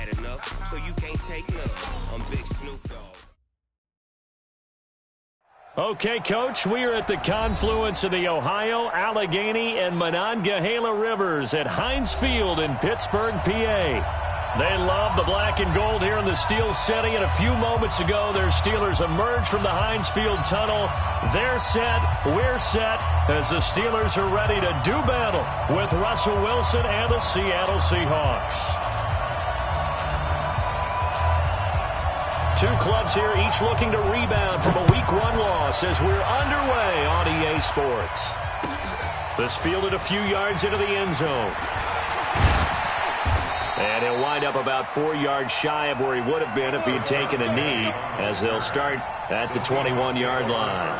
had enough, so you can't take none. I'm Big Snoop Dogg. Okay, Coach, we are at the confluence of the Ohio, Allegheny, and Monongahela Rivers at Heinz Field in Pittsburgh, PA. They love the black and gold here in the Steel City, and a few moments ago, their Steelers emerged from the Heinz Field tunnel. They're set, we're set, as the Steelers are ready to do battle with Russell Wilson and the Seattle Seahawks. Two clubs here, each looking to rebound from a Week 1 loss as we're underway on EA Sports. This fielded a few yards into the end zone. And he'll wind up about 4 yards shy of where he would have been if he'd taken a knee, as they'll start at the 21-yard line.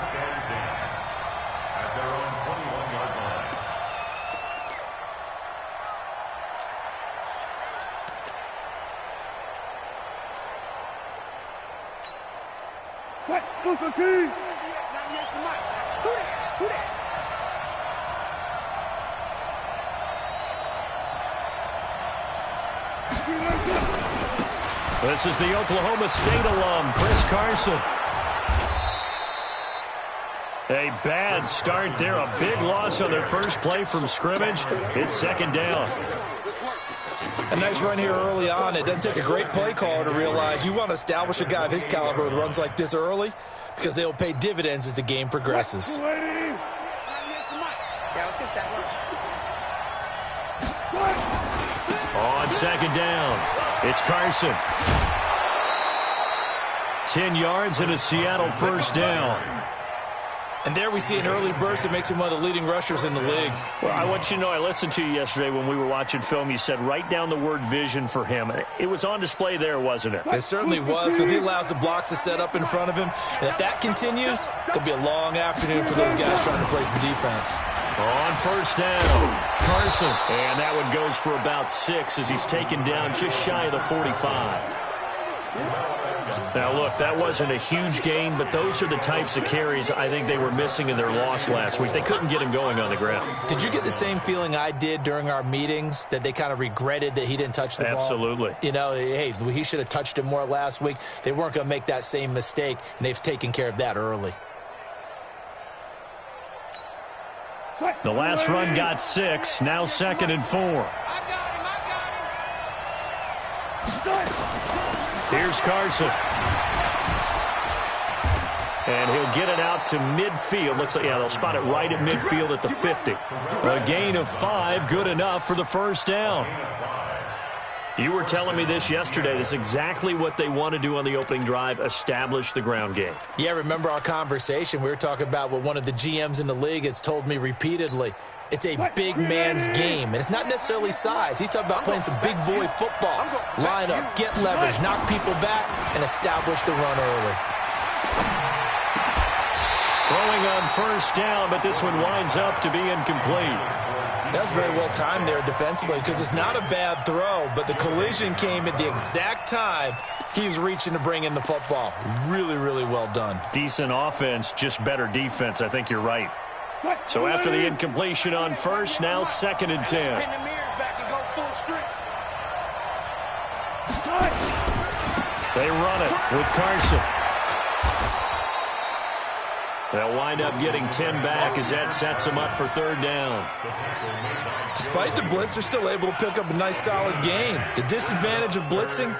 This is the Oklahoma State alum, Chris Carson. A bad start there, a big loss on their first play from scrimmage. It's second down. A nice run here early on. It doesn't take a great play caller to realize you want to establish a guy of his caliber with runs like this early because they will pay dividends as the game progresses. Yeah, let's go set lunch. On second down, it's Carson. 10 yards and a Seattle first down. And there we see an early burst that makes him one of the leading rushers in the league. Well, I want you to know, I listened to you yesterday when we were watching film. You said write down the word vision for him. It was on display there, wasn't it? It certainly was, because he allows the blocks to set up in front of him. And if that continues, it could be a long afternoon for those guys trying to play some defense. On first down, Carson. And that one goes for about 6 as he's taken down just shy of the 45. Now, look, that wasn't a huge gain, but those are the types of carries I think they were missing in their loss last week. They couldn't get him going on the ground. Did you get the same feeling I did during our meetings, that they kind of regretted that he didn't touch the ball? Absolutely. You know, hey, he should have touched it more last week. They weren't going to make that same mistake, and they've taken care of that early. The last run got 6, now 2nd and 4. Here's Carson. And he'll get it out to midfield. Looks like, yeah, they'll spot it right at midfield at the 50. A gain of 5, good enough for the first down. You were telling me this yesterday. This is exactly what they want to do on the opening drive, establish the ground game. Yeah, remember our conversation? We were talking about what one of the GMs in the league has told me repeatedly. It's a big man's game, and it's not necessarily size. He's talking about playing some big boy football. Line up, get leverage, knock people back, and establish the run early. Throwing on first down, but this one winds up to be incomplete. That's very well timed there defensively, because it's not a bad throw, but the collision came at the exact time he was reaching to bring in the football. Really, really well done. Decent offense, just better defense. I think you're right. So after the incompletion on first, now 2nd and 10. They run it with Carson. They'll wind up getting 10 back as that sets them up for 3rd down. Despite the blitz, they're still able to pick up a nice solid gain. The disadvantage of blitzing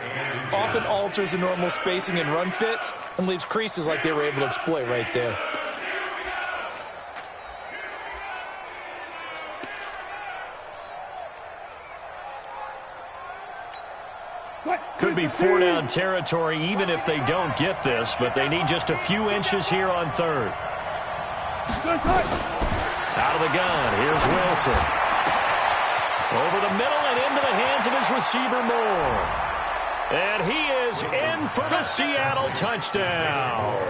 often alters the normal spacing and run fits and leaves creases like they were able to exploit right there. Could be 4-down territory even if they don't get this, but they need just a few inches here on 3rd. Out of the gun, here's Wilson. Over the middle and into the hands of his receiver, Moore. And he is in for the Seattle touchdown.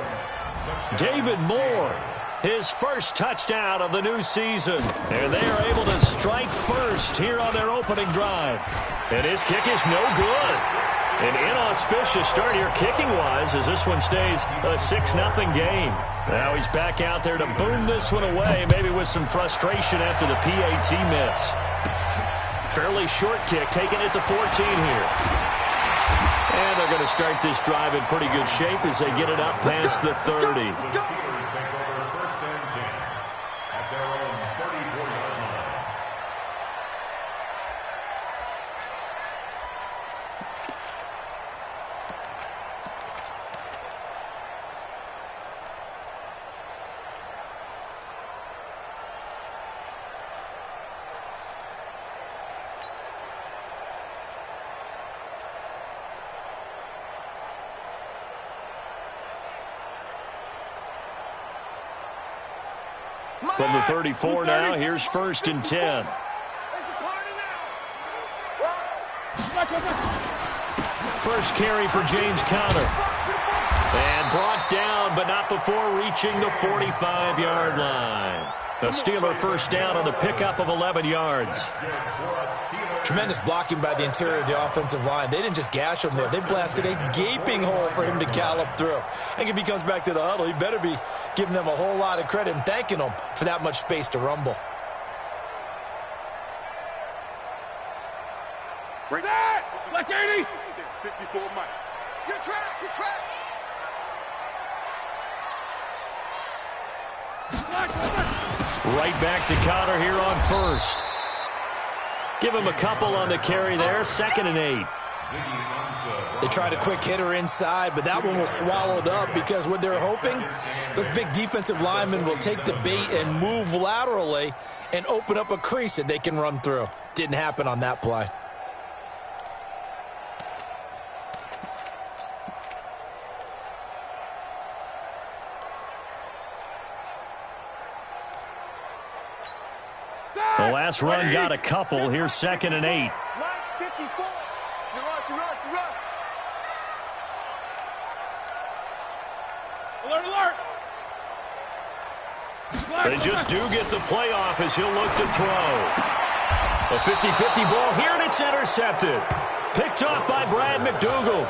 David Moore, his first touchdown of the new season. And they are able to strike first here on their opening drive. And his kick is no good. An inauspicious start here kicking-wise as this one stays a 6-0 game. Now he's back out there to boom this one away, maybe with some frustration after the PAT miss. Fairly short kick, taken at the 14 here. to start this drive in pretty good shape as they get it up past the 30. From the 34 now, here's 1st and 10. First carry for James Conner. And brought down, but not before reaching the 45-yard line. The Steeler first down on the pickup of 11 yards. Tremendous blocking by the interior of the offensive line. They didn't just gash him there. They blasted a gaping hole for him to gallop through. I think if he comes back to the huddle, he better be giving them a whole lot of credit and thanking them for that much space to rumble. Bring that! Black 80! 54 Mike. Good track, good track! Right back to Conner here on 1st. Give him a couple on the carry there. 2nd and 8. They tried a quick hitter inside, but that one was swallowed up because what they're hoping, those big defensive linemen will take the bait and move laterally and open up a crease that they can run through. Didn't happen on that play. The last run got a couple. Here's 2nd and 8. Alert, alert! They just do get the playoff as he'll look to throw. A 50-50 ball here, and it's intercepted. Picked off by Brad McDougal.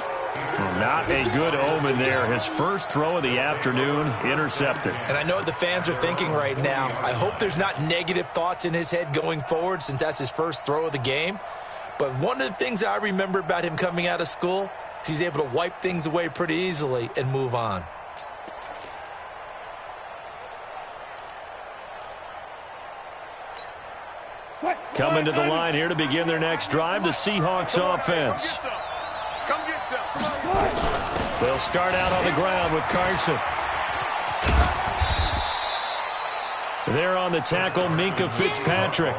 Not a good omen there. His first throw of the afternoon, intercepted. And I know what the fans are thinking right now. I hope there's not negative thoughts in his head going forward since that's his first throw of the game. But one of the things I remember about him coming out of school is he's able to wipe things away pretty easily and move on. Coming to the line here to begin their next drive, the Seahawks offense. Come get some. They'll start out on the ground with Carson. There on the tackle, Minkah Fitzpatrick.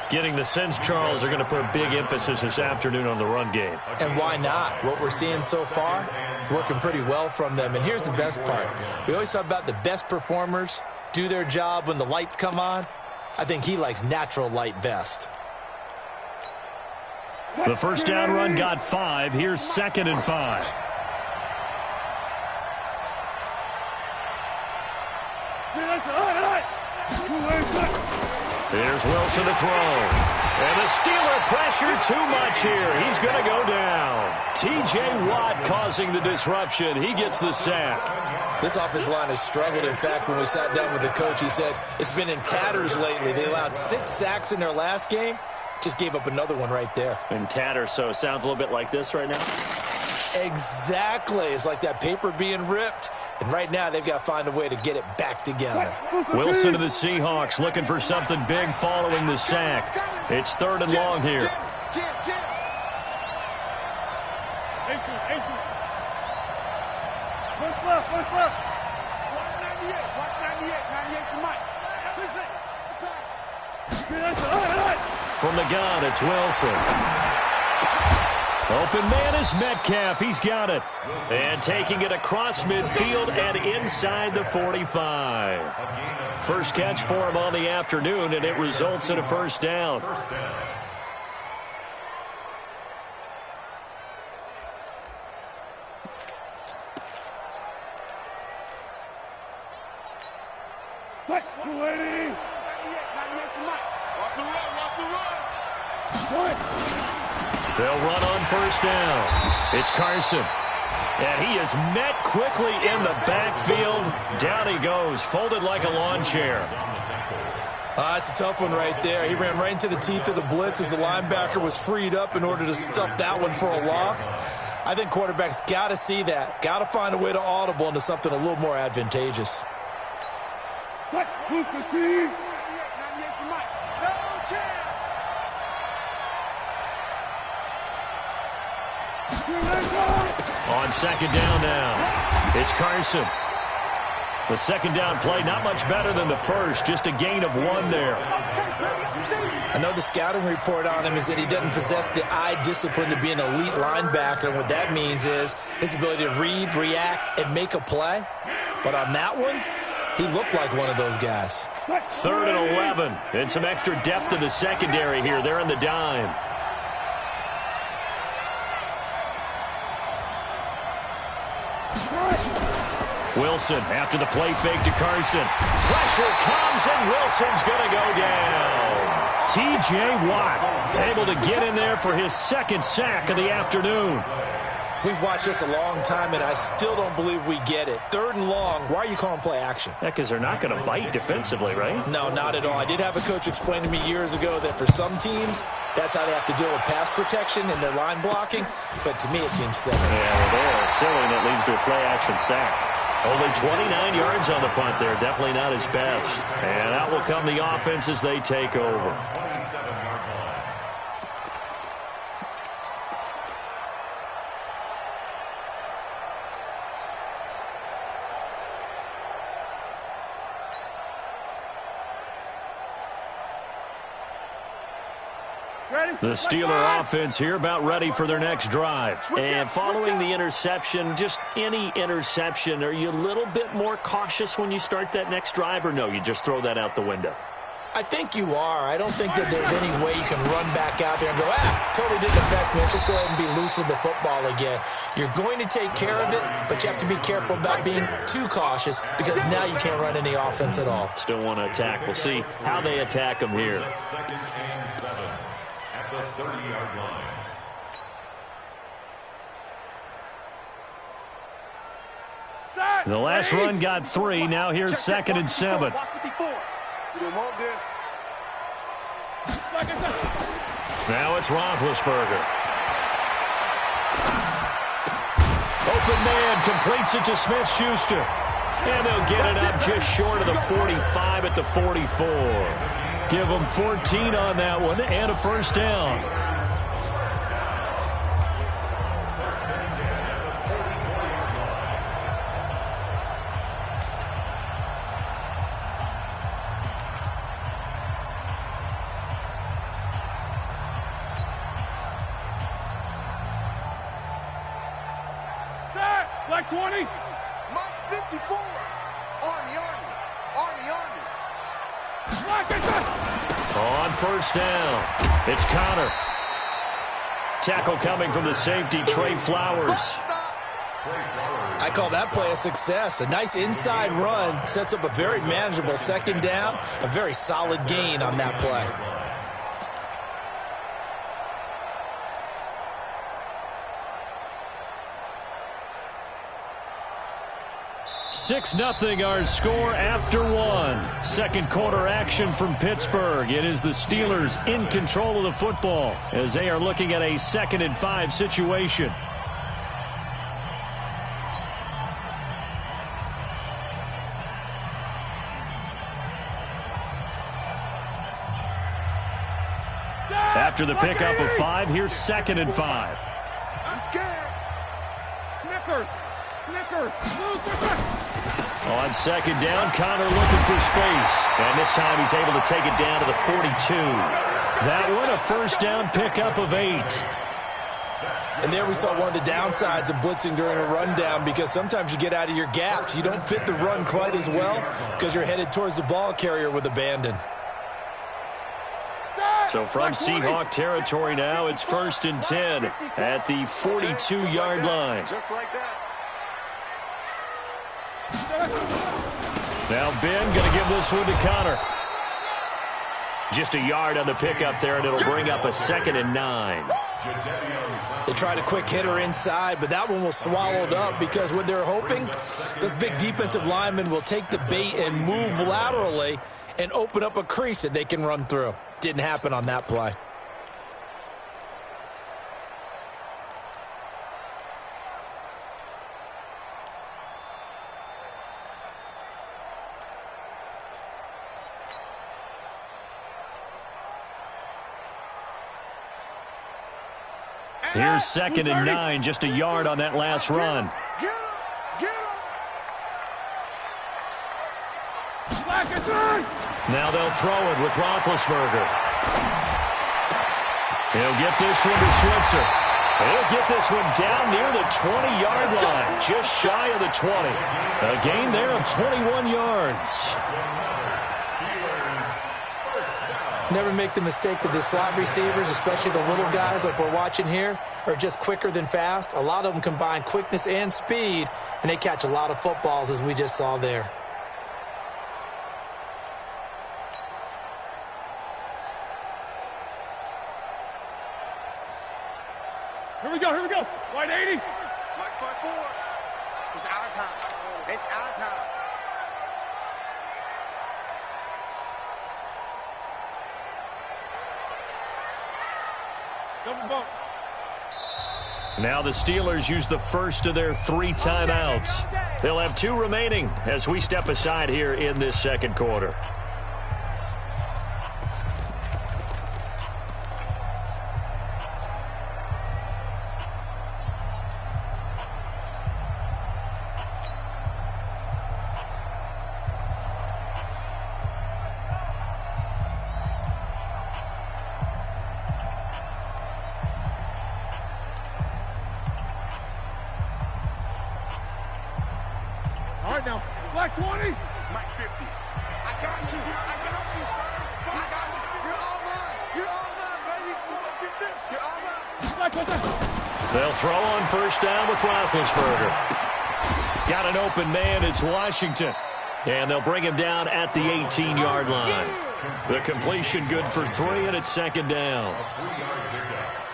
Getting the sense Charles are going to put a big emphasis this afternoon on the run game. And why not? What we're seeing so far is working pretty well from them. And here's the best part. We always talk about the best performers do their job when the lights come on. I think he likes natural light best. The first down run got 5. Here's 2nd and 5. Here's Wilson to throw. And the Steeler pressure too much here. He's going to go down. T.J. Watt causing the disruption. He gets the sack. This offensive line has struggled. In fact, when we sat down with the coach, he said it's been in tatters lately. They allowed 6 sacks in their last game. Just gave up another one right there. In tatters, so it sounds a little bit like this right now? Exactly. It's like that paper being ripped. And right now, they've got to find a way to get it back together. Wilson to the Seahawks looking for something big following the sack. It's 3rd and long here. Watch 98. Watch 98. 98 to Mike. From the gun, it's Wilson. Open man is Metcalf. He's got it. And taking it across midfield and inside the 45. First catch for him on the afternoon, and it results in a first down. They'll run on first down. It's Carson. And he is met quickly in the backfield. Down he goes, folded like a lawn chair. It's a tough one right there. He ran right into the teeth of the blitz as the linebacker was freed up in order to stuff that one for a loss. I think quarterbacks got to see that. Got to find a way to audible into something a little more advantageous. On second down now, it's Carson. The second down play, not much better than the first, just a gain of 1 there. I know the scouting report on him is that he doesn't possess the eye discipline to be an elite linebacker, and what that means is his ability to read, react, and make a play. But on that one, he looked like one of those guys. 3rd and 11, and some extra depth in the secondary here. They're in the dime. Wilson after the play fake to Carson. Pressure comes, and Wilson's going to go down. T.J. Watt able to get in there for his 2nd sack of the afternoon. We've watched this a long time, and I still don't believe we get it. 3rd and long, why are you calling play action? Yeah, because they're not going to bite defensively, right? No, not at all. I did have a coach explain to me years ago that for some teams, that's how they have to deal with pass protection and their line blocking. But to me, it seems silly. Yeah, well, they're silly, and it leads to a play action sack. Only 29 yards on the punt there. Definitely not his best. And out will come the offense as they take over. The Steeler offense here about ready for their next drive. And following the interception, just any interception, are you a little bit more cautious when you start that next drive, or no, you just throw that out the window? I think you are. I don't think that there's any way you can run back out there and go, totally didn't affect me. Just go ahead and be loose with the football again. You're going to take care of it, but you have to be careful about being too cautious because now you can't run any offense at all. Still want to attack. We'll see how they attack them here. 2nd and 7 at the 30-yard line. The last run got 3. Now here's 2nd and 7. Now it's Roethlisberger. Open man completes it to Smith-Schuster. And they'll get it up just short of the 45 at the 44. Give them 14 on that one and a 1st down. Black 20. Mark 54. Army. On 1st down, it's Connor. Tackle coming from the safety, Trey Flowers. I call that play a success. A nice inside run sets up a very manageable 2nd down. A very solid gain on that play. 6-0 our score after 1. 2nd quarter action from Pittsburgh. It is the Steelers in control of the football as they are looking at a 2nd and 5 situation. After the pickup of 5, here's 2nd and 5. I'm scared. Snickers. On 2nd down, Connor looking for space. And this time he's able to take it down to the 42. That one a 1st down pickup of 8. And there we saw one of the downsides of blitzing during a rundown because sometimes you get out of your gaps. You don't fit the run quite as well because you're headed towards the ball carrier with abandon. So from Seahawk territory now, it's 1st and 10 at the 42-yard line. Just like that. Now Ben going to give this one to Connor. Just a yard on the pickup there, and it'll bring up a 2nd and 9. They tried a quick hitter inside, but that one was swallowed up because what they're hoping, those big defensive linemen will take the bait and move laterally and open up a crease that they can run through. Didn't happen on that play. Here's 2nd and 9, just a yard on that last run. Now they'll throw it with Roethlisberger. He'll get this one to Switzer. He'll get this one down near the 20-yard line, just shy of the 20. A gain there of 21 yards. Never make the mistake that the slot receivers, especially the little guys like we're watching here, are just quicker than fast. A lot of them combine quickness and speed, and they catch a lot of footballs, as we just saw there. Here we go, here we go. White 80. Mike 5-4. It's our time. It's our time. Double bump. Now the Steelers use the first of their 3 timeouts. They'll have 2 remaining as we step aside here in this second quarter. All right, now, black 20. Mike 50. I got you. I got you, sir. I got you. You're all mine. You're all mine, baby. Get this. You're all mine. Black 20. They'll throw on first down with Roethlisberger. Got an open man. It's Washington. And they'll bring him down at the 18-yard line. The completion good for 3, and it's 2nd down.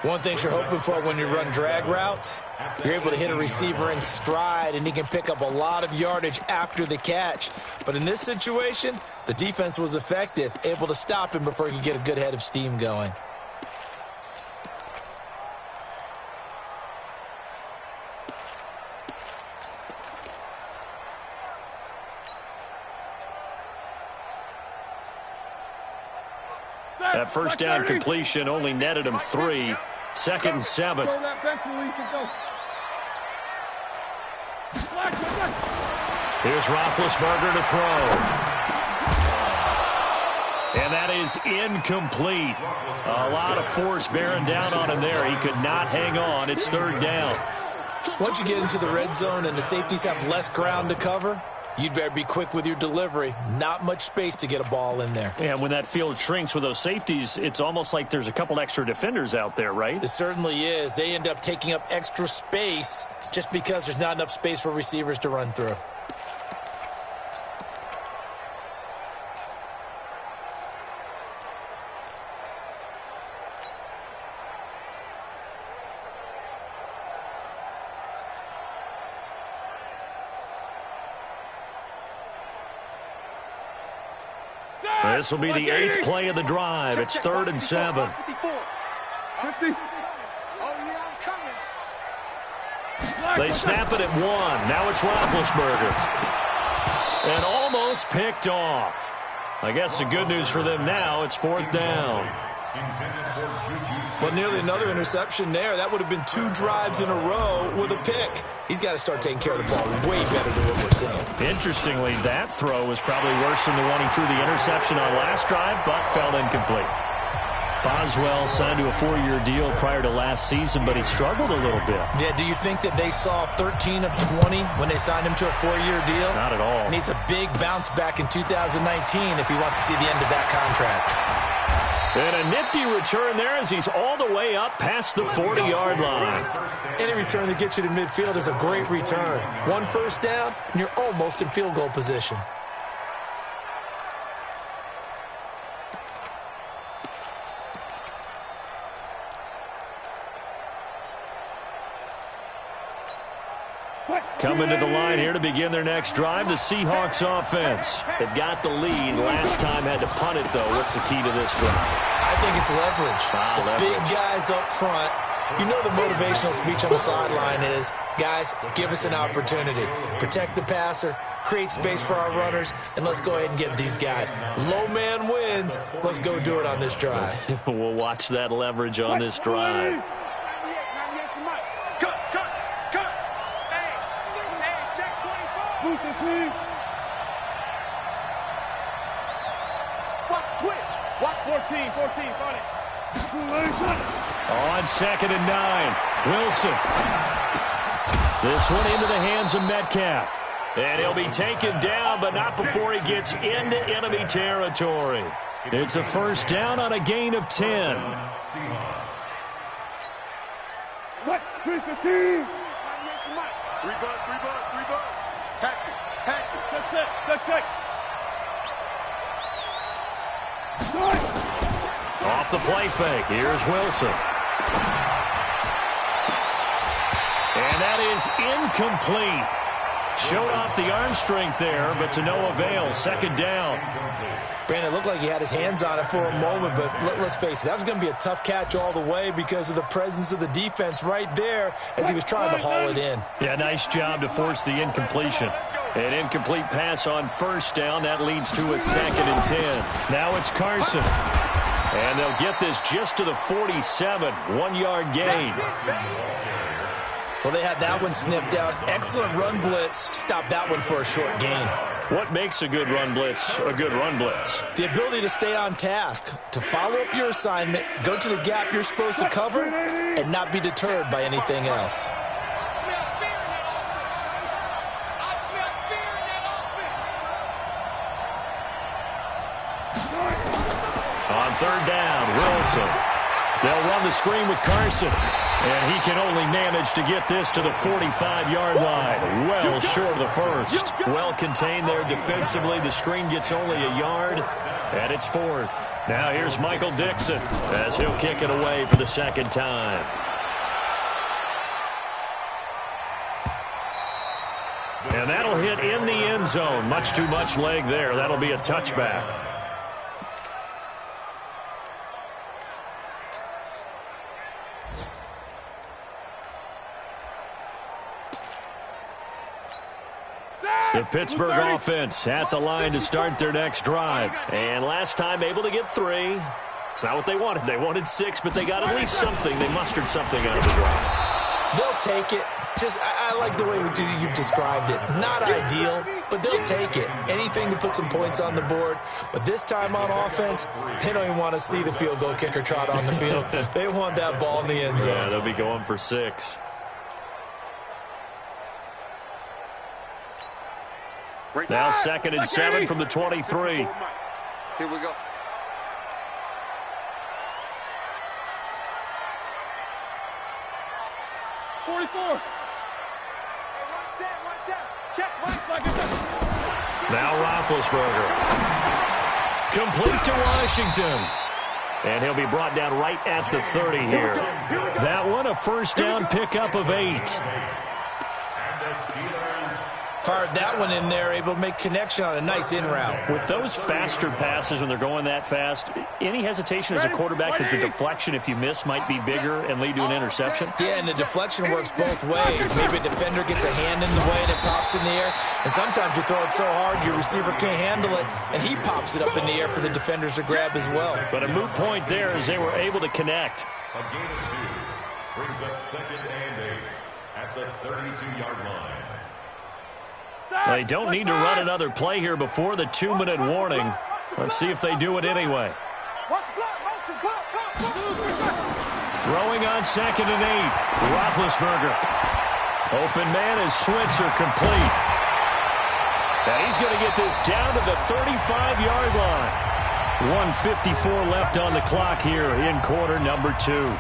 One thing you're hoping for when you run drag routes, you're able to hit a receiver in stride, and he can pick up a lot of yardage after the catch. But in this situation, the defense was effective, able to stop him before he could get a good head of steam going. That first down completion only netted him 3. 2nd and 7. Here's Roethlisberger to throw. And that is incomplete. A lot of force bearing down on him there. He could not hang on. It's 3rd down. Once you get into the red zone and the safeties have less ground to cover, you'd better be quick with your delivery. Not much space to get a ball in there. And when that field shrinks with those safeties, it's almost like there's a couple extra defenders out there, right? It certainly is. They end up taking up extra space just because there's not enough space for receivers to run through. This will be the 8th play of the drive. It's 3rd and 7. 50. They snap it at 1. Now it's Roethlisberger. And almost picked off. I guess the good news for them now, it's 4th down. Well, nearly another interception there. That would have been 2 drives in a row with a pick. He's got to start taking care of the ball way better than what we're seeing. Interestingly, that throw was probably worse than the one he threw the interception on last drive, but fell incomplete. Boswell signed to a 4-year deal prior to last season, but he struggled a little bit. Yeah, do you think that they saw 13 of 20 when they signed him to a 4-year deal? Not at all. Needs a big bounce back in 2019 if he wants to see the end of that contract. And a nifty return there as he's all the way up past the 40-yard line. Any return that gets you to midfield is a great return. 1 first down, and you're almost in field goal position. Coming to the line here to begin their next drive, the Seahawks offense. They've got the lead. Last time had to punt it, though. What's the key to this drive? I think it's leverage. Leverage. Big guys up front. You know the motivational speech on the sideline is, guys, give us an opportunity. Protect the passer, create space for our runners, and let's go ahead and get these guys. Low man wins. Let's go do it on this drive. We'll watch that leverage on this drive. 13. Watch twitch. Watch 14. 14. Find it. On 2nd and 9. Wilson. This one into the hands of Metcalf. And he'll be taken down, but not before he gets into enemy territory. It's a first down on a gain of 10. What? 315. 3 bucks. Hatch it. Check. Off the play fake. Here's Wilson. And that is incomplete. Showed off the arm strength there, but to no avail. 2nd down. Brandon, it looked like he had his hands on it for a moment, but let's face it, that was going to be a tough catch all the way because of the presence of the defense right there as he was trying to haul it in. Yeah, nice job to force the incompletion. An incomplete pass on 1st down. That leads to a 2nd and 10. Now it's Carson. And they'll get this just to the 47. 1-yard gain. Well, they had that one sniffed out. Excellent run blitz. Stop that one for a short gain. What makes a good run blitz a good run blitz? The ability to stay on task, to follow up your assignment, go to the gap you're supposed to cover, and not be deterred by anything else. On 3rd down, Wilson. They'll run the screen with Carson. And he can only manage to get this to the 45-yard line. Well short of the first. Well contained there defensively. The screen gets only a yard, and it's 4th. Now here's Michael Dixon as he'll kick it away for the 2nd time. And that'll hit in the end zone. Much too much leg there. That'll be a touchback. The Pittsburgh offense at the line to start their next drive. And last time able to get 3. It's not what they wanted. They wanted 6, but they got at least something. They mustered something out of the drive. They'll take it. I like the way you've described it. Not ideal, but they'll take it. Anything to put some points on the board. But this time on offense, they don't even want to see the field goal kicker trot on the field. They want that ball in the end zone. Yeah, they'll be going for 6. Now 2nd and 7 from the 23. Here we go. Now Roethlisberger. Complete to Washington. And he'll be brought down right at the 30 here. That one, a first down pickup of 8. Fired that one in there, able to make connection on a nice in route. With those faster passes when they're going that fast, any hesitation as a quarterback that the deflection, if you miss, might be bigger and lead to an interception? Yeah, and the deflection works both ways. Maybe a defender gets a hand in the way and it pops in the air. And sometimes you throw it so hard your receiver can't handle it, and he pops it up in the air for the defenders to grab as well. But a moot point there as they were able to connect. A gain of 2 brings up 2nd and 8 at the 32-yard line. They don't need to run another play here before the 2-minute warning. Let's see if they do it anyway. Throwing on 2nd and 8. Roethlisberger. Open man is Switzer, complete. And he's going to get this down to the 35-yard line. 1:54 left on the clock here in quarter number 2.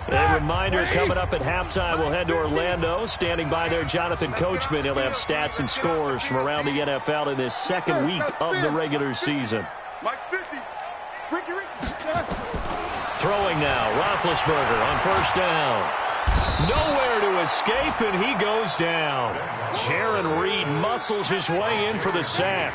A reminder, coming up at halftime, we'll head to Orlando. Standing by there, Jonathan Coachman. He'll have stats and scores from around the NFL in this 2nd week of the regular season. Throwing now, Roethlisberger on 1st down. Nowhere to escape, and he goes down. Jaron Reed muscles his way in for the sack.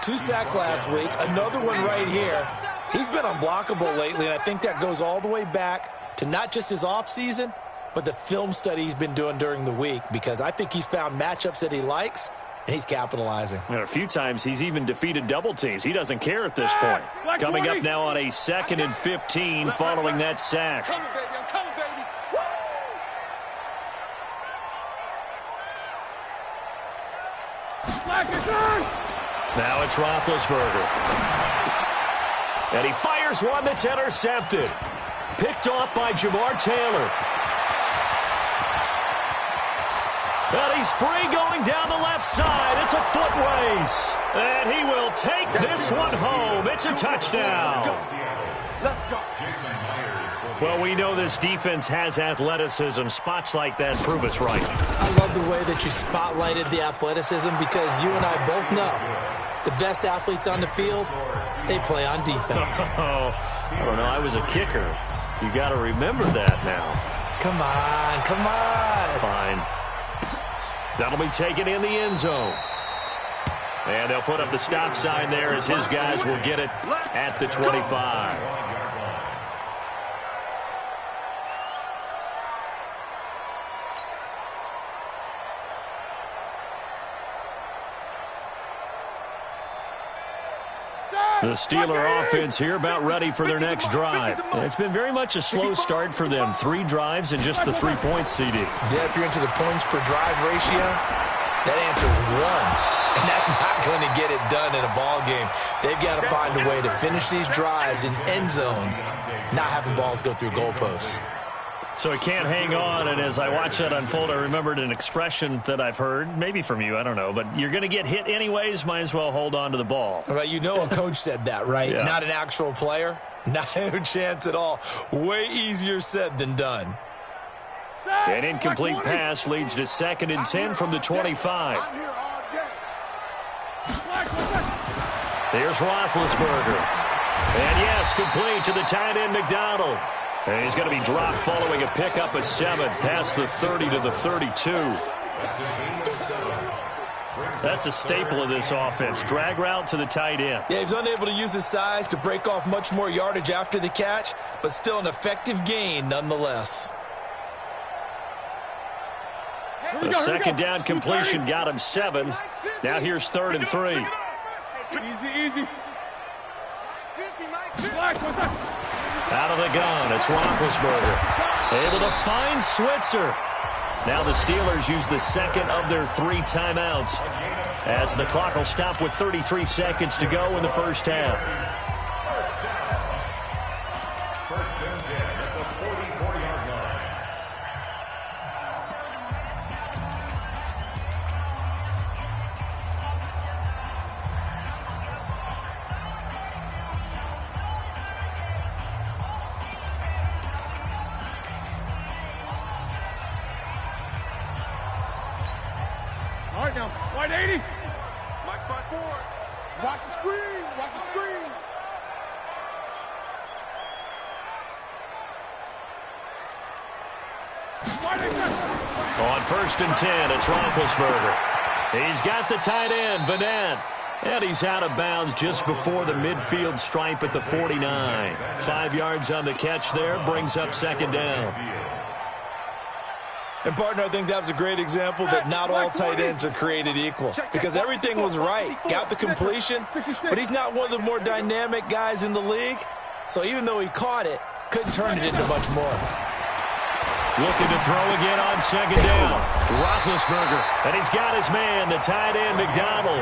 2 sacks last week, another one right here. He's been unblockable lately, and I think that goes all the way back to not just his offseason, but the film study he's been doing during the week, because I think he's found matchups that he likes, and he's capitalizing. And a few times he's even defeated double teams. He doesn't care at this point. Coming up now on a 2nd and 15 following that sack. Come on, baby. I'm coming, baby. Woo! Now it's Roethlisberger. And he fires one that's intercepted. Picked off by Jamar Taylor. And he's free going down the left side. It's a foot race. And he will take this one home. It's a touchdown. Let's go. Well, we know this defense has athleticism. Spots like that prove us right. I love the way that you spotlighted the athleticism because you and I both know the best athletes on the field, they play on defense. Oh, I don't know. I was a kicker. You got to remember that now. Come on, come on. Fine. That'll be taken in the end zone. And they'll put up the stop sign there as his guys will get it at the 25. The Steeler offense here about ready for their next drive. It's been very much a slow start for them. 3 drives and just the 3 points, CD. Yeah, if you're into the points per drive ratio, that answer is 1. And that's not going to get it done in a ball game. They've got to find a way to finish these drives in end zones, not having balls go through goalposts. So he can't hang on, and as I watch that unfold, I remembered an expression that I've heard, maybe from you, I don't know, but you're going to get hit anyways, might as well hold on to the ball. Right, you know a coach said that, right? Yeah. Not an actual player? No chance at all. Way easier said than done. An incomplete pass leads to 2nd and 10 from the 25. Here's Roethlisberger. And yes, complete to the tight end, McDonald. And he's going to be dropped following a pickup of 7 past the 30 to the 32. That's a staple of this offense. Drag route to the tight end. Yeah, he's unable to use his size to break off much more yardage after the catch, but still an effective gain nonetheless. The second down completion got him 7. Now here's 3rd and 3. Easy. Out of the gun, it's Roethlisberger. Able to find Switzer. Now the Steelers use the 2nd of their 3 timeouts as the clock will stop with 33 seconds to go in the first half. First and 10 at the 44-yard line. All right, now, wide 80. Mike spot forward. Watch the screen. Watch the screen. On 1st and 10, it's Roethlisberger. He's got the tight end, Vanette. And he's out of bounds just before the midfield stripe at the 49. 5 yards on the catch there, brings up 2nd down. And, partner, I think that was a great example that not all tight ends are created equal because everything was right. Got the completion, but he's not one of the more dynamic guys in the league. So even though he caught it, couldn't turn it into much more. Looking to throw again on 2nd down. Roethlisberger, and he's got his man, the tight end, McDonald.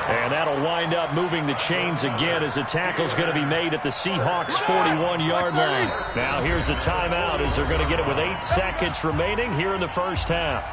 And that'll wind up moving the chains again as the tackle's going to be made at the Seahawks' 41-yard line. Now here's a timeout as they're going to get it with 8 seconds remaining here in the first half.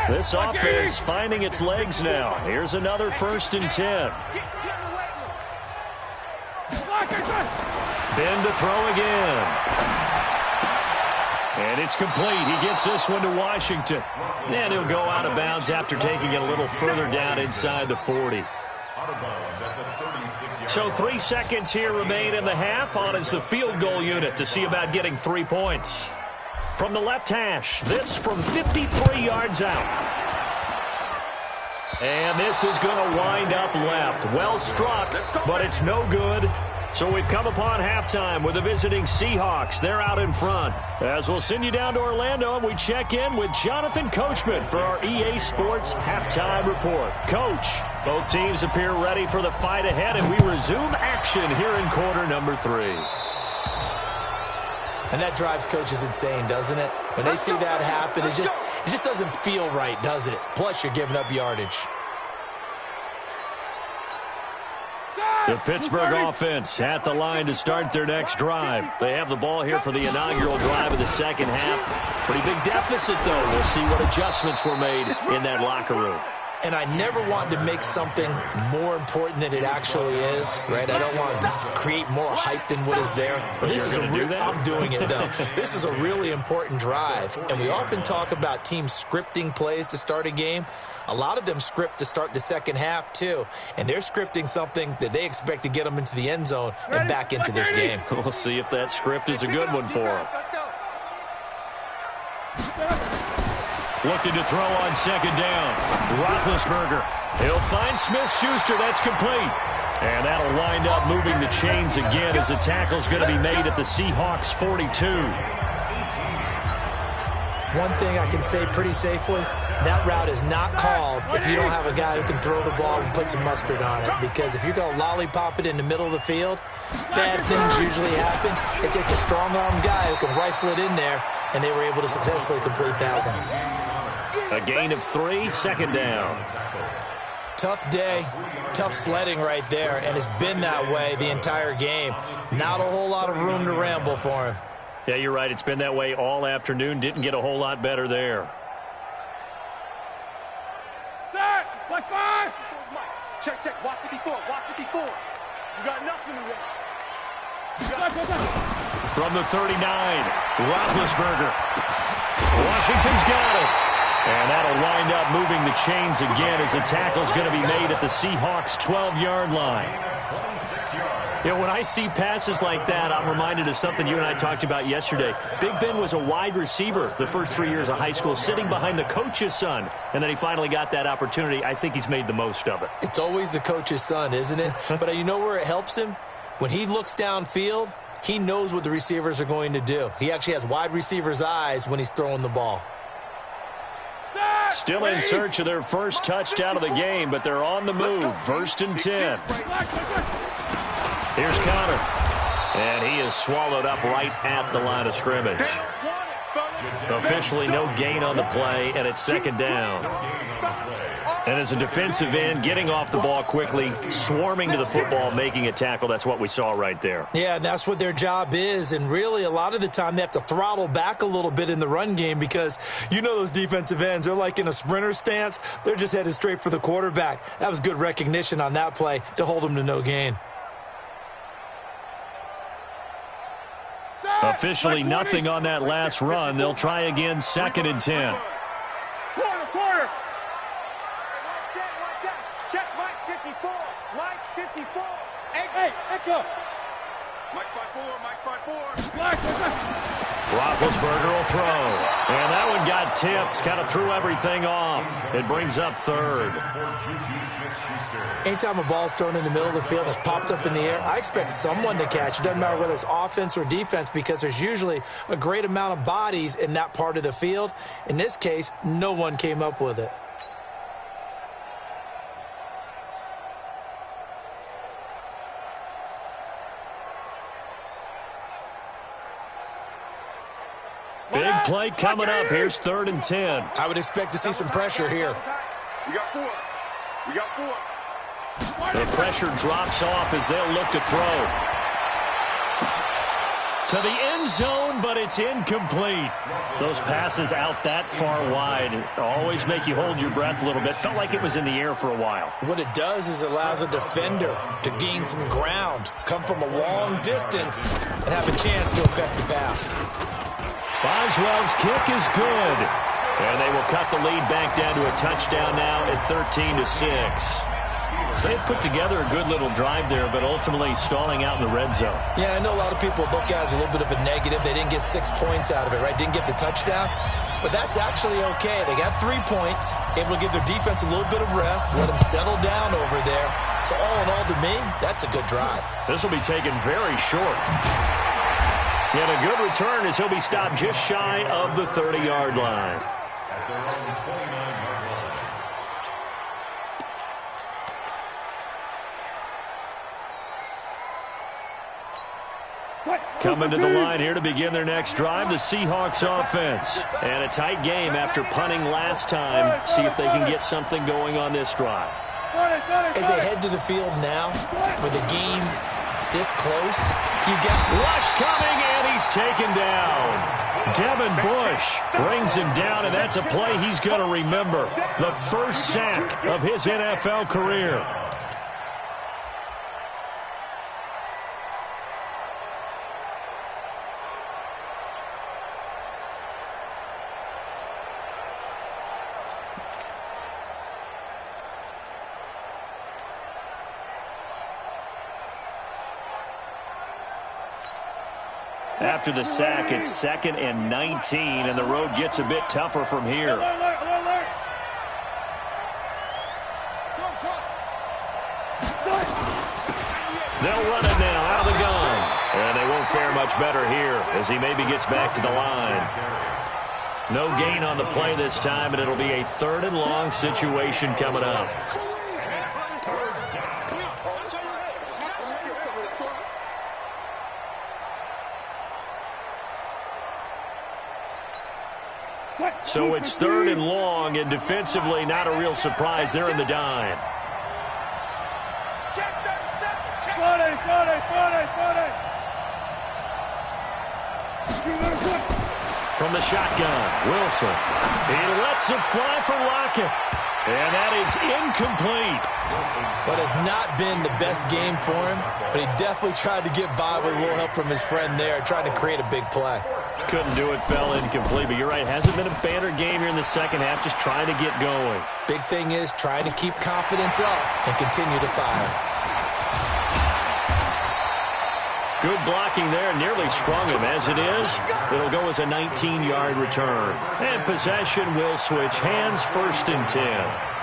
This offense finding its legs now. Here's another 1st and 10. Ben to throw again. And it's complete. He gets this one to Washington. And he'll go out of bounds after taking it a little further down inside the 40. So 3 seconds here remain in the half. On is the field goal unit to see about getting 3 points. from the left hash. This from 53 yards out. And this is going to wind up left. Well struck, but it's no good. So we've come upon halftime with the visiting Seahawks. They're out in front. As we'll send you down to Orlando, and we check in with Jonathan Coachman for our EA Sports Halftime Report. Coach, both teams appear ready for the fight ahead, and we resume action here in quarter number 3. And that drives coaches insane, doesn't it? When they see that happen, it just doesn't feel right, does it? Plus, you're giving up yardage. The Pittsburgh offense at the line to start their next drive. They have the ball here for the inaugural drive of the second half. Pretty big deficit, though. We'll see what adjustments were made in that locker room. And I never want to make something more important than it actually is, right? I don't want to create more hype than what is there. But this is I'm doing it, though. This is a really important drive. And we often talk about teams scripting plays to start a game. A lot of them script to start the second half, too. And they're scripting something that they expect to get them into the end zone and back into this game. We'll see if that script is a good one for them. Looking to throw on second down. Roethlisberger. He'll find Smith-Schuster. That's complete. And that'll wind up moving the chains again as the tackle's going to be made at the Seahawks 42. One thing I can say pretty safely, that route is not called if you don't have a guy who can throw the ball and put some mustard on it. Because if you're going to lollipop it in the middle of the field, bad things usually happen. It takes a strong-arm guy who can rifle it in there, and they were able to successfully complete that one. A gain of 3, second down. Tough day, tough sledding right there, and it's been that way the entire game. Not a whole lot of room to ramble for him. Yeah, you're right. It's been that way all afternoon. Didn't get a whole lot better there. Black 5! Check. Watch 54. You got nothing to run. From the 39, Roethlisberger. Washington's got it. And that'll wind up moving the chains again as the tackle's going to be made at the Seahawks' 12-yard line. You know, when I see passes like that, I'm reminded of something you and I talked about yesterday. Big Ben was a wide receiver the first 3 years of high school, sitting behind the coach's son, and then he finally got that opportunity. I think he's made the most of it. It's always the coach's son, isn't it? But you know where it helps him? When he looks downfield, he knows what the receivers are going to do. He actually has wide receivers' eyes when he's throwing the ball. Still in search of their first touchdown of the game, but they're on the move. 1st and 10. Here's Connor. And he is swallowed up right at the line of scrimmage. Officially no gain on the play, and it's second down. And as a defensive end, getting off the ball quickly, swarming to the football, making a tackle, that's what we saw right there. Yeah, that's what their job is, and really a lot of the time they have to throttle back a little bit in the run game because you know those defensive ends, they're like in a sprinter stance. They're just headed straight for the quarterback. That was good recognition on that play to hold them to no gain. Officially nothing on that last run. They'll try again, 2nd and 10. Corner. Check Mike 54. Mike 54. Hey, echo. Mike 54. Roethlisberger will throw. And that one got tipped. Kind of threw everything off. It brings up 3rd. Anytime a ball's thrown in the middle of the field and it's popped up in the air, I expect someone to catch. It doesn't matter whether it's offense or defense because there's usually a great amount of bodies in that part of the field. In this case, no one came up with it. Big play coming up. Here's 3rd and 10. I would expect to see some pressure here. We got 4. The pressure drops off as they'll look to throw. To the end zone, but it's incomplete. Those passes out that far wide always make you hold your breath a little bit. Felt like it was in the air for a while. What it does is it allows a defender to gain some ground, come from a long distance, and have a chance to affect the pass. Boswell's kick is good. And they will cut the lead back down to a touchdown now at 13-6. So they put together a good little drive there, but ultimately stalling out in the red zone. Yeah, I know a lot of people look at it as a little bit of a negative. They didn't get 6 points out of it, right? Didn't get the touchdown. But that's actually okay. They got 3 points, able to give their defense a little bit of rest, let them settle down over there. So all in all, to me, that's a good drive. This will be taken very short. And a good return as he'll be stopped just shy of the 30-yard line. At their own 29-yard line. Coming to the line here to begin their next drive, the Seahawks offense. And a tight game after punting last time. See if they can get something going on this drive. As they head to the field now, with the game this close, you got Rush coming, and he's taken down. Devin Bush brings him down, and that's a play he's going to remember. The first sack of his NFL career. After the sack, it's 2nd and 19, and the road gets a bit tougher from here. They'll run it now out of the gun. And they won't fare much better here as he maybe gets back to the line. No gain on the play this time, and it'll be a 3rd and long situation coming up. So it's 3rd and long, and defensively not a real surprise. They're in the dime. From the shotgun, Wilson. He lets it fly for Lockett. And that is incomplete. What has not been the best game for him, but he definitely tried to get by with a little help from his friend there, trying to create a big play. Couldn't do it, fell incomplete, but you're right. Hasn't been a banner game here in the second half, just trying to get going. Big thing is trying to keep confidence up and continue to fire. Good blocking there, nearly sprung him. As it is, it'll go as a 19-yard return. And possession will switch hands, 1st and 10.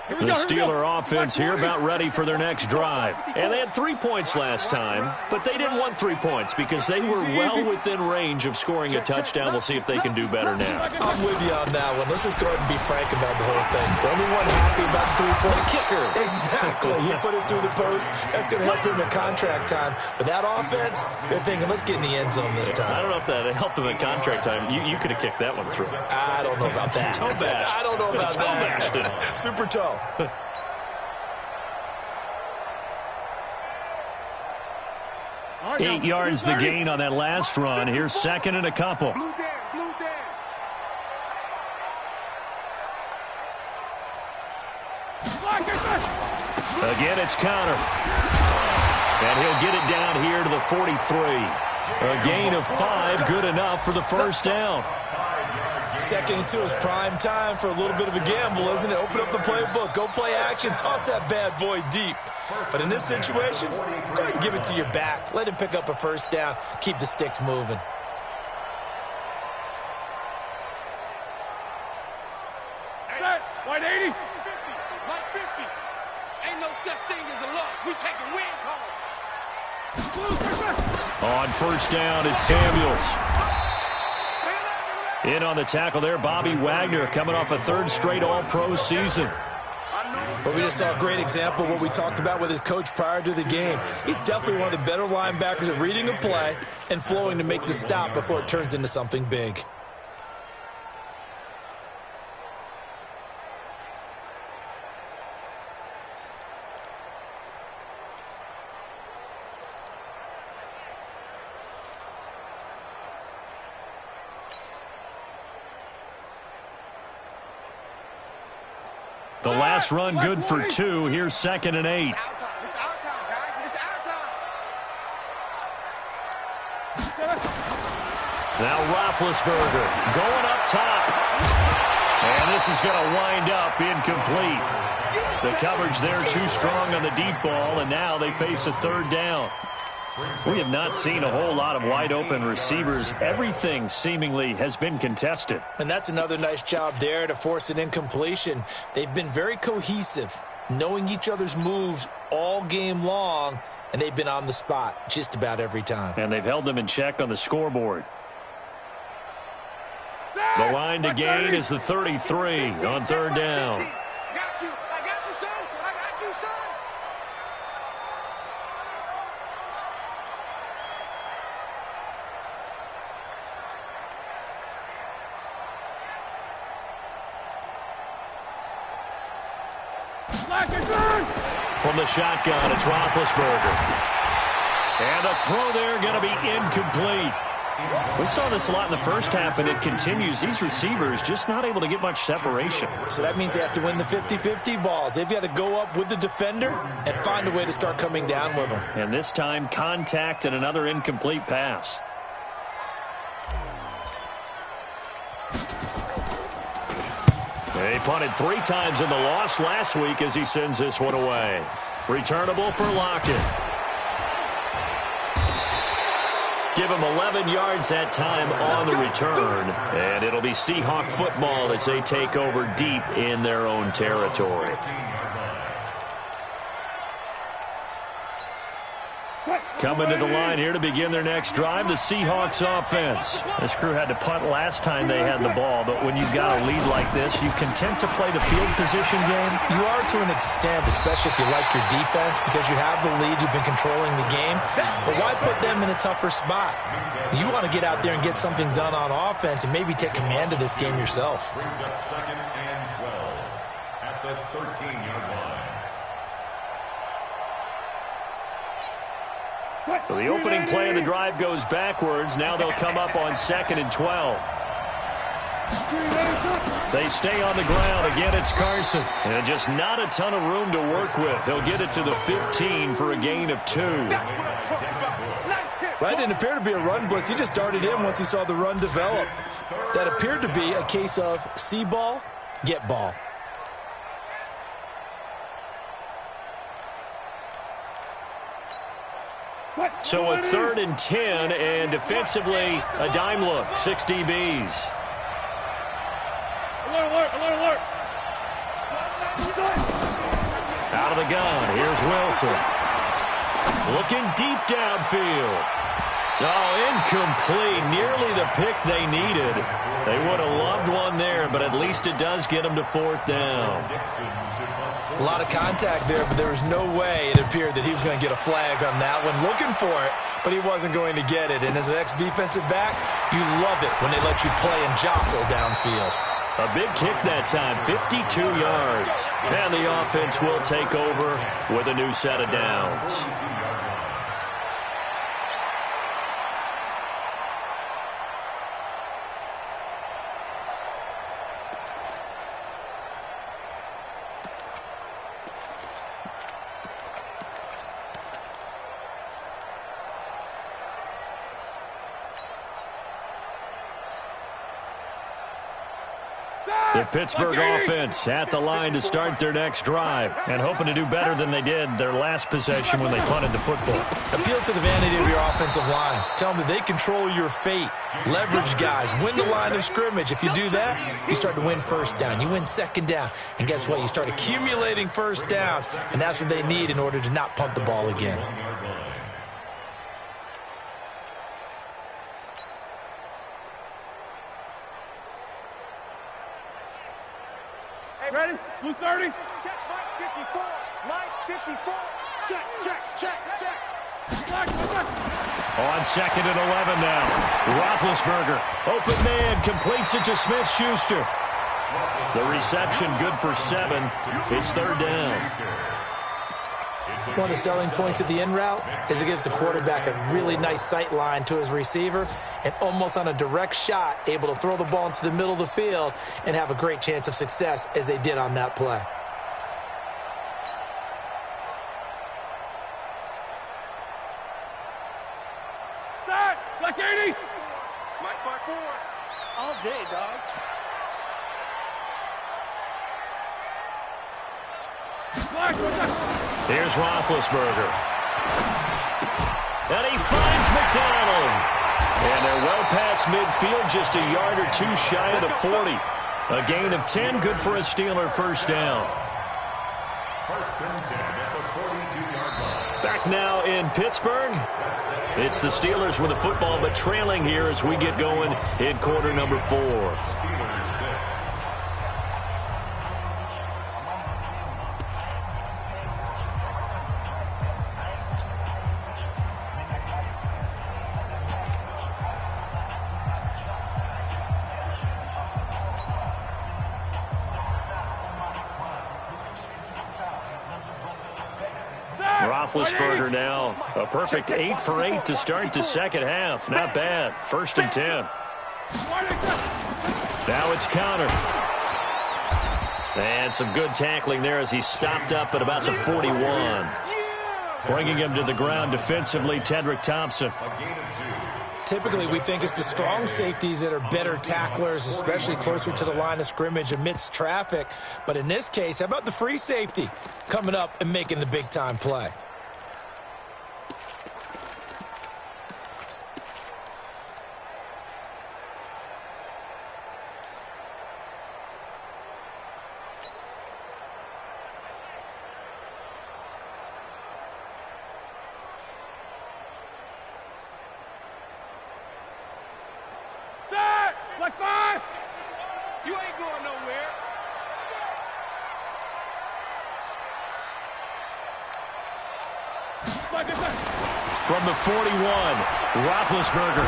The Steeler offense here about ready for their next drive. And they had 3 points last time, but they didn't want 3 points because they were well within range of scoring a touchdown. We'll see if they can do better now. I'm with you on that one. Let's just go ahead and be frank about the whole thing. The only one happy about the 3-point kicker. Exactly. He put it through the post. That's going to help him in contract time. But that offense, they're thinking, let's get in the end zone this time. I don't know if that helped him in contract time. You could have kicked that one through. I don't know about that. Toe bash. I don't know about toe that. Bashed him. Super toe. 8 yards the gain on that last run. Here's 2nd and a couple. Again, it's Connor. And he'll get it down here to the 43. A gain of 5, good enough for the first down. 2nd and 2 is prime time for a little bit of a gamble, isn't it? Open up the playbook, go play action, toss that bad boy deep. But in this situation, go ahead and give it to your back. Let him pick up a first down, keep the sticks moving. White 80. White 50. Ain't no such thing as a loss. We taking wins home. On first down, it's Samuels. In on the tackle there, Bobby Wagner coming off a 3rd straight All-Pro season. But we just saw a great example of what we talked about with his coach prior to the game. He's definitely one of the better linebackers at reading a play and flowing to make the stop before it turns into something big. The last run good for 2. Here's 2nd and 8. It's our time. It's our time, guys. It's our time. Now Roethlisberger going up top. And this is going to wind up incomplete. The coverage there too strong on the deep ball, and now they face a 3rd down. We have not seen a whole lot of wide-open receivers. Everything seemingly has been contested. And that's another nice job there to force an incompletion. They've been very cohesive, knowing each other's moves all game long, and they've been on the spot just about every time. And they've held them in check on the scoreboard. The line to gain is the 33 on 3rd down. I got you, son. I got you, son. From the shotgun, it's Roethlisberger. And the throw there going to be incomplete. We saw this a lot in the first half, and it continues. These receivers just not able to get much separation. So that means they have to win the 50-50 balls. They've got to go up with the defender and find a way to start coming down with them. And this time, contact and another incomplete pass. They punted 3 times in the loss last week as he sends this one away. Returnable for Lockett. Give him 11 yards that time on the return. And it'll be Seahawk football as they take over deep in their own territory. Coming to the line here to begin their next drive, the Seahawks offense. This crew had to punt last time they had the ball, but when you've got a lead like this, you content to play the field position game? You are to an extent, especially if you like your defense, because you have the lead, you've been controlling the game. But why put them in a tougher spot? You want to get out there and get something done on offense and maybe take command of this game yourself. Brings up 2nd and 12 at the 13-yard line. So the opening play of the drive goes backwards. Now they'll come up on 2nd and 12. They stay on the ground. Again, it's Carson. And just not a ton of room to work with. He'll get it to the 15 for a gain of 2. Well, that didn't appear to be a run blitz. He just darted in once he saw the run develop. That appeared to be a case of see ball, get ball. So a 3rd and 10, and defensively, a dime look. 6 DBs. Alert. Out of the gun, here's Wilson. Looking deep downfield. Oh, incomplete. Nearly the pick they needed. They would have loved one there, but at least it does get them to 4th down. A lot of contact there, but there was no way it appeared that he was going to get a flag on that one. Looking for it, but he wasn't going to get it. And as an ex-defensive back, you love it when they let you play and jostle downfield. A big kick that time, 52 yards. And the offense will take over with a new set of downs. The Pittsburgh offense at the line to start their next drive and hoping to do better than they did their last possession when they punted the football. Appeal to the vanity of your offensive line. Tell them that they control your fate. Leverage guys. Win the line of scrimmage. If you do that, you start to win 1st down. You win 2nd down. And guess what? You start accumulating 1st downs, and that's what they need in order to not punt the ball again. Ready? Blue 30. Check, Mike 54. Mike 54. Check. On 2nd and 11 now. Roethlisberger, open man, completes it to Smith-Schuster. The reception good for 7. It's 3rd down. One of the selling points of the in route is it gives the quarterback a really nice sight line to his receiver and almost on a direct shot able to throw the ball into the middle of the field and have a great chance of success as they did on that play. Black 80. Black 5-4. All day, dog. Here's Roethlisberger. And he finds McDonald. And they're well past midfield, just a yard or two shy of the 40. A gain of 10, good for a Steeler first down. First and 10 at the 42-yard line. Back now in Pittsburgh. It's the Steelers with the football, but trailing here as we get going in quarter number 4. Steelers 6. Roethlisberger now, a perfect 8 for 8 to start the second half. Not bad. First and 10. Now it's counter. And some good tackling there as he stopped up at about the 41. Bringing him to the ground defensively, Tedrick Thompson. Typically, we think it's the strong safeties that are better tacklers, especially closer to the line of scrimmage amidst traffic. But in this case, how about the free safety coming up and making the big-time play? Black 5. You ain't going nowhere. From the 41, Roethlisberger.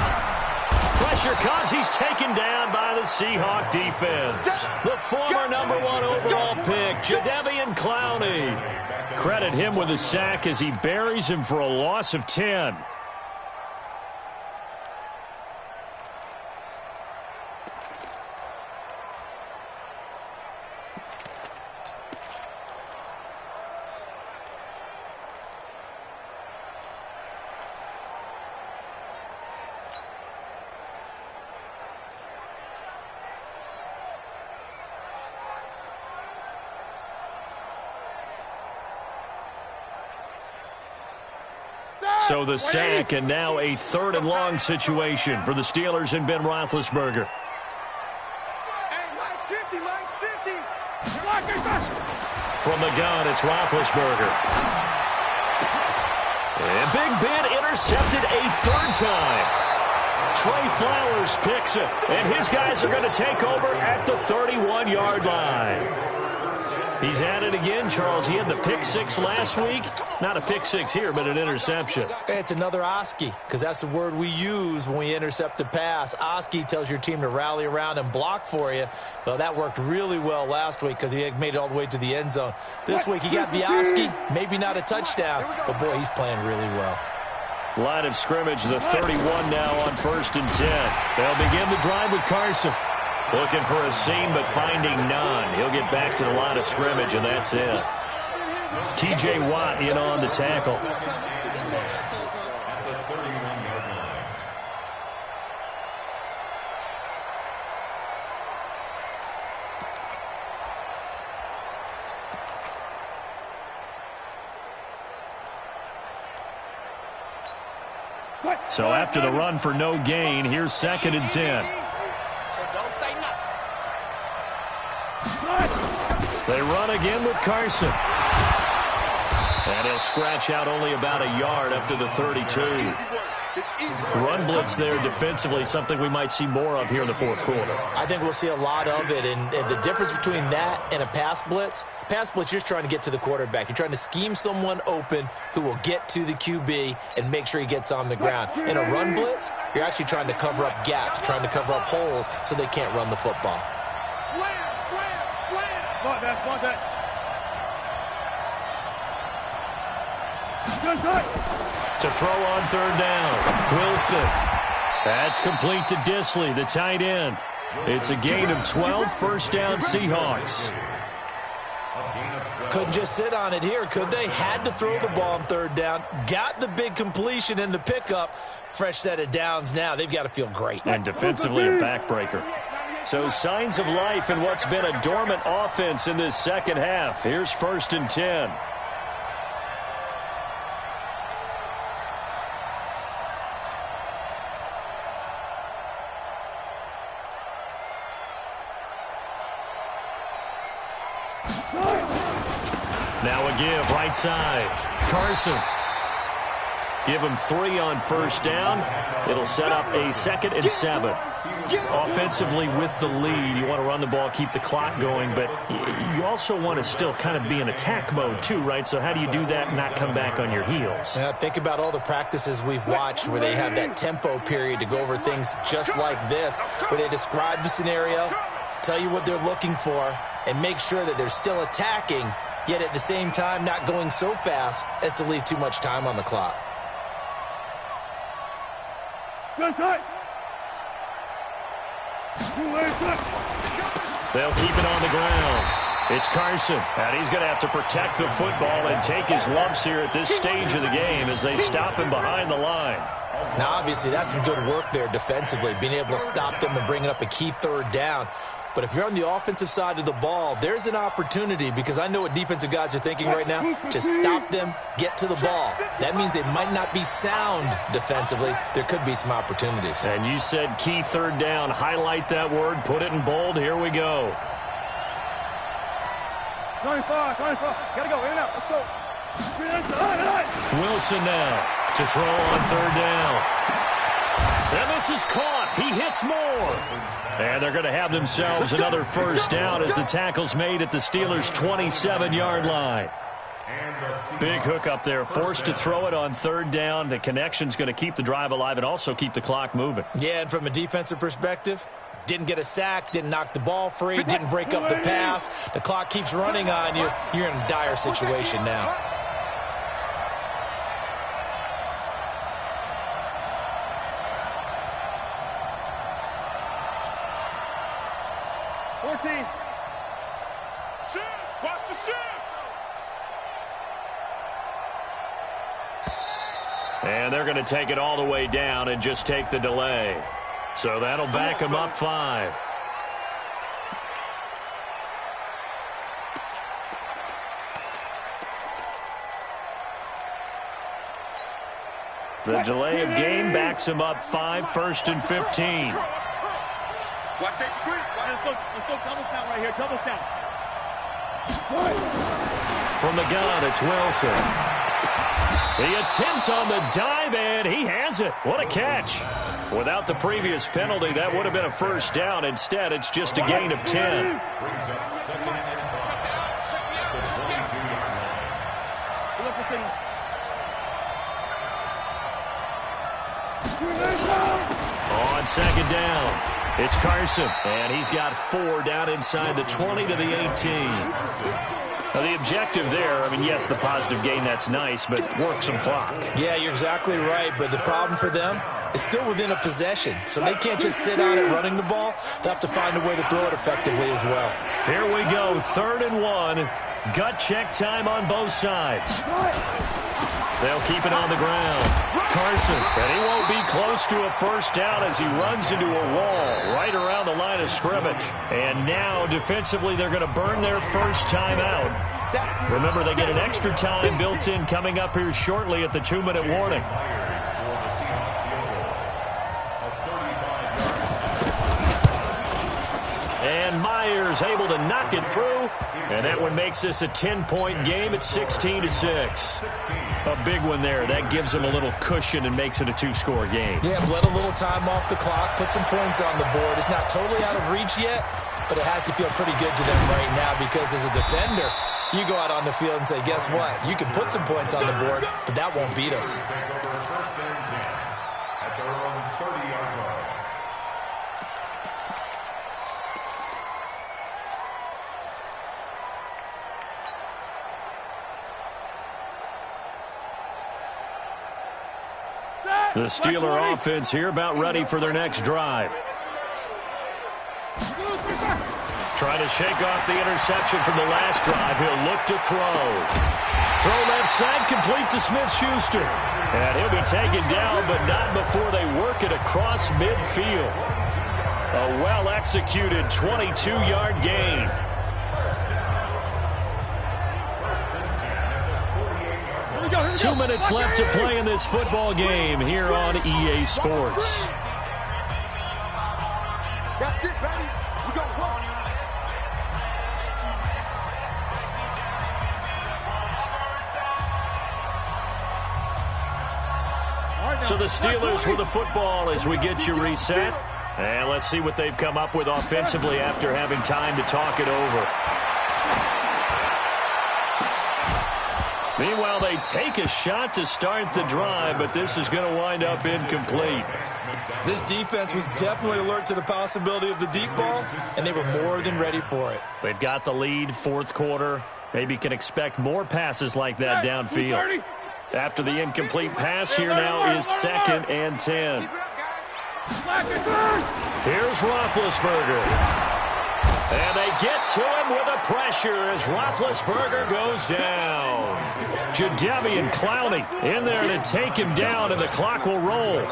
Pressure comes. He's taken down by the Seahawk defense. The former number 1 overall pick, Jadeveon Clowney. Credit him with a sack as he buries him for a loss of 10. So the sack, and now a 3rd and long situation for the Steelers and Ben Roethlisberger. Hey, Mike's 50, Mike's 50. From the gun, it's Roethlisberger. And Big Ben intercepted a 3rd time. Trey Flowers picks it, and his guys are going to take over at the 31-yard line. He's at it again, Charles. He had the pick 6 last week. Not a pick 6 here, but an interception. It's another Oski, because that's the word we use when we intercept a pass. Oski tells your team to rally around and block for you. Well, that worked really well last week because he made it all the way to the end zone. This week he got the Oski, maybe not a touchdown, but boy, he's playing really well. Line of scrimmage, the 31 now on 1st and 10. They'll begin the drive with Carson. Looking for a seam, but finding none. He'll get back to the line of scrimmage, and that's it. T.J. Watt in on the tackle. At the 31-yard line. So after the run for no gain, here's 2nd and 10. They run again with Carson. And he'll scratch out only about a yard up to the 32. Run blitz there defensively, something we might see more of here in the 4th quarter. I think we'll see a lot of it, and the difference between that and a pass blitz, you're just trying to get to the quarterback. You're trying to scheme someone open who will get to the QB and make sure he gets on the ground. In a run blitz, you're actually trying to cover up gaps, trying to cover up holes so they can't run the football. Slam, slam, slam. Bought that. To throw on 3rd down, Wilson. That's complete to Disley, the tight end. It's a gain of 12, 1st down Seahawks. couldn't just sit on it here, could they? Had to throw the ball on third down. Got the big completion in the pickup. Fresh set of downs now. They've got to feel great. And defensively a backbreaker. So signs of life in what's been a dormant offense in this second half. Here's 1st and 10. Now a give, right side. Carson. Give him 3 on 1st down. It'll set up a 2nd and 7. Offensively with the lead, you want to run the ball, keep the clock going, but you also want to still kind of be in attack mode too, right? So how do you do that and not come back on your heels? Yeah, think about all the practices we've watched where they have that tempo period to go over things just like this, where they describe the scenario, tell you what they're looking for, and make sure that they're still attacking, yet at the same time not going so fast as to leave too much time on the clock. They'll keep it on the ground. It's Carson, and he's going to have to protect the football and take his lumps here at this stage of the game as they stop him behind the line. Now, obviously, that's some good work there defensively, being able to stop them and bringing up a key third down. But if you're on the offensive side of the ball, there's an opportunity, because I know what defensive guys are thinking right now. Just stop them, get to the ball. That means they might not be sound defensively. There could be some opportunities. And you said key third down. Highlight that word. Put it in bold. Here we go. 25. Gotta go, in and out. Let's go. Wilson now to throw on 3rd down. And this is caught. He hits more. And they're going to have themselves another 1st down as the tackle's made at the Steelers' 27-yard line. Big hook up there. Forced to throw it on 3rd down. The connection's going to keep the drive alive and also keep the clock moving. Yeah, and from a defensive perspective, didn't get a sack, didn't knock the ball free, didn't break up the pass. The clock keeps running on you. You're in a dire situation now. And they're going to take it all the way down and just take the delay. So that'll back them up 5. The delay of game backs them up 5, 1st and 15. Watch it. Let's go double count right here. Double count. From the gun, it's Wilson. The attempt on the dive, and he has it. What a catch. Without the previous penalty, that would have been a 1st down. Instead, it's just a gain of 10. On 2nd down, it's Carson, and he's got 4 down inside the 20 to the 18. Now, the objective there, I mean, yes, the positive gain, that's nice, but work some clock. Yeah, you're exactly right, but the problem for them is still within a possession, so they can't just sit on it running the ball. They'll have to find a way to throw it effectively as well. Here we go, 3rd and 1. Gut check time on both sides. They'll keep it on the ground. Carson, and he won't be close to a 1st down as he runs into a wall right around the line of scrimmage. And now, defensively, they're going to burn their 1st time out. Remember, they get an extra time built in coming up here shortly at the 2-minute warning. And Myers able to knock it through. And that one makes this a 10-point game at 16-6. A big one there. That gives them a little cushion and makes it a 2-score game. Yeah, let a little time off the clock, put some points on the board. It's not totally out of reach yet, but it has to feel pretty good to them right now because as a defender, you go out on the field and say, guess what? You can put some points on the board, but that won't beat us. The Steeler offense here about ready for their next drive. Trying to shake off the interception from the last drive. He'll look to throw. Throw left side, complete to Smith-Schuster. And he'll be taken down, but not before they work it across midfield. A well-executed 22-yard gain. Go, 2 minutes left to play in this football game here on EA Sports. That's it, baby. We go, go. So the Steelers with the football as we get you reset. And let's see what they've come up with offensively after having time to talk it over. Meanwhile, they take a shot to start the drive, but this is going to wind up incomplete. This defense was definitely alert to the possibility of the deep ball, and they were more than ready for it. They've got the lead, fourth quarter. Maybe can expect more passes like that downfield. After the incomplete pass, here now is 2nd and 10. Here's Roethlisberger. And they get to him with a pressure as Roethlisberger goes down. Jadeveon Clowney in there to take him down, and the clock will roll.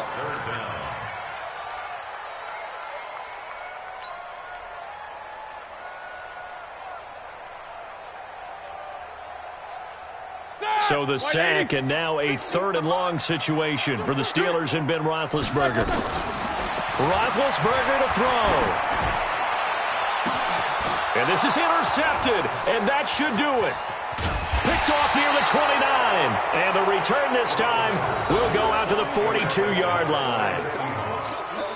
So the sack, and now a 3rd and long situation for the Steelers and Ben Roethlisberger. Roethlisberger to throw. And this is intercepted, and that should do it. Picked off near the 29. And the return this time will go out to the 42-yard line.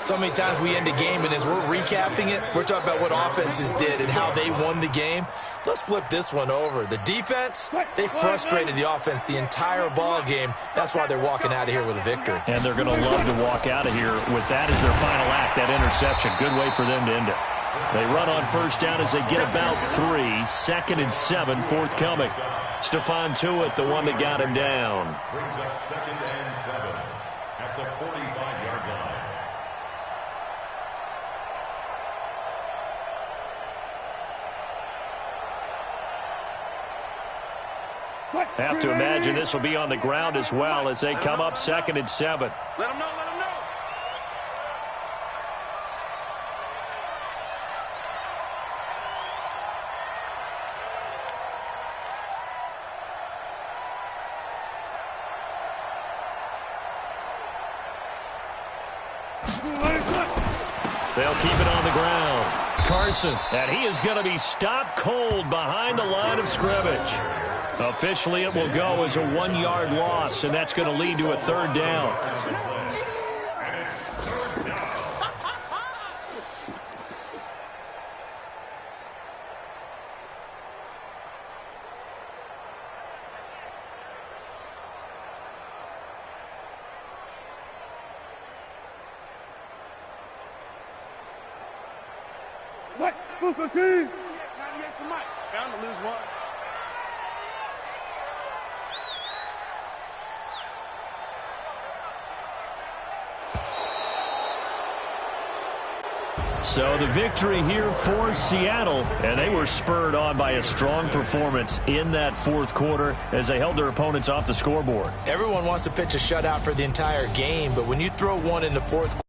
So many times we end a game, and as we're recapping it, we're talking about what offenses did and how they won the game. Let's flip this one over. The defense, they frustrated the offense the entire ball game. That's why they're walking out of here with a victory. And they're going to love to walk out of here with that as their final act, that interception. Good way for them to end it. They run on first down as they get about 3. 2nd and 7 forthcoming. Stephon Tuitt, the one that got him down. Brings up 2nd and 7 at the 45-yard line. Have to imagine this will be on the ground as well as they come up 2nd and 7. Let them know, let them know. They'll keep it on the ground. Carson, and he is going to be stopped cold behind the line of scrimmage. Officially, it will go as a 1-yard loss, and that's going to lead to a 3rd down. What? Booker team. 98 to Mike. Bound to lose one. So the victory here for Seattle, and they were spurred on by a strong performance in that 4th quarter as they held their opponents off the scoreboard. Everyone wants to pitch a shutout for the entire game, but when you throw one in the 4th quarter,